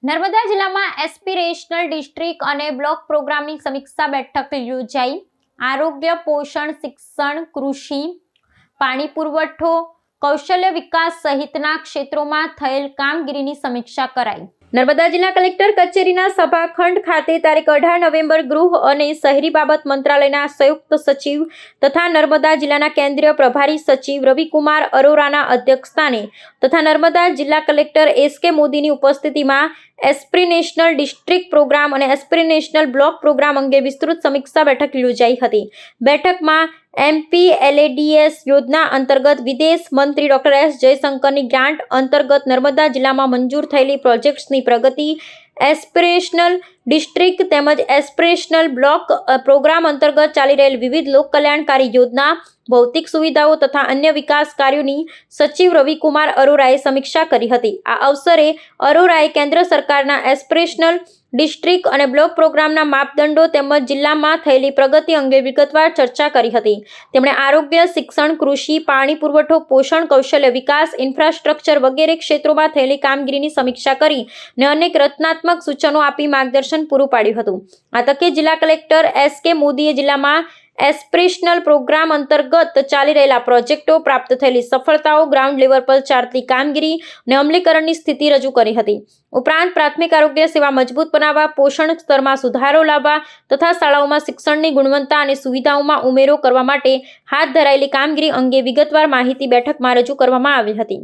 નર્મદા જિલ્લામાં aspirational district અને block પ્રોગ્રામની સમીક્ષા બેઠક યોજાઈ। આરોગ્ય, પોષણ, શિક્ષણ, કૃષિ, પાણી પુરવઠો, કૌશલ્ય વિકાસ સહિતના ક્ષેત્રોમાં થયેલ કામગીરીની સમીક્ષા કરાઈ। નર્મદા જિલ્લા કલેક્ટર કચેરીના સભાખંડ ખાતે તારીખ 18 નવેમ્બર ગૃહ અને શહેરી બાબત મંત્રાલયના સંયુક્ત સચિવ તથા નર્મદા જિલ્લાના કેન્દ્રીય પ્રભારી સચિવ રવિકુમાર અરોરાના અધ્યક્ષસ્થાને તથા નર્મદા જિલ્લા કલેક્ટર એસ.કે. મોદીની ઉપસ્થિતિમાં એસ્પિરેશનલ ડિસ્ટ્રિક્ટ પ્રોગ્રામ અને એસ્પિરેશનલ બ્લોક પ્રોગ્રામ અંગે વિસ્તૃત સમીક્ષા બેઠક યોજાઈ હતી। બેઠકમાં MPLADS યોજના અંતર્ગત વિદેશ મંત્રી ડોક્ટર એસ જયશંકરની ગ્રાન્ટ અંતર્ગત નર્મદા જિલ્લામાં મંજૂર થયેલી પ્રોજેક્ટ્સની પ્રગતિ, એસ્પિરેશનલ ડિસ્ટ્રિક્ટ તેમજ એસ્પિરેશનલ બ્લોક પ્રોગ્રામ અંતર્ગત ચાલી રહેલ વિવિધ લોક કલ્યાણકારી યોજના, ભૌતિક સુવિધાઓ તથા અન્ય વિકાસ કાર્યોની સચિવ રવિકુમાર અરોરાએ સમીક્ષા કરી હતી। આ અવસરે અરોરાએ કેન્દ્ર સરકારના એસ્પિરેશનલ ડિસ્ટ્રિક્ટ અને બ્લોક પ્રોગ્રામના માપદંડો તેમજ જિલ્લામાં થયેલી પ્રગતિ અંગે વિગતવાર ચર્ચા કરી હતી। તેમણે આરોગ્ય, શિક્ષણ, કૃષિ, પાણી પુરવઠો, પોષણ, કૌશલ્ય વિકાસ, ઇન્ફ્રાસ્ટ્રક્ચર વગેરે ક્ષેત્રોમાં થયેલી કામગીરીની સમીક્ષા કરી અને અનેક રચનાત્મક સૂચનો આપી માર્ગદર્શન પૂરું પાડ્યું હતું। આ તકે જિલ્લા કલેક્ટર એસ.કે. મોદીએ જિલ્લામાં એસ્પિરેશનલ પ્રોગ્રામ અંતર્ગત ચાલી રહેલા પ્રોજેક્ટો, પ્રાપ્ત થયેલી સફળતાઓ, ગ્રાઉન્ડ લેવલ પર ચાલતી કામગીરી અને અમલીકરણની સ્થિતિ રજૂ કરી હતી। ઉપરાંત પ્રાથમિક આરોગ્ય સેવા મજબૂત બનાવવા, પોષણ સ્તરમાં સુધારો લાવવા તથા શાળાઓમાં શિક્ષણની ગુણવત્તા અને સુવિધાઓમાં ઉમેરો કરવા માટે હાથ ધરાયેલી કામગીરી અંગે વિગતવાર માહિતી બેઠકમાં રજૂ કરવામાં આવી હતી।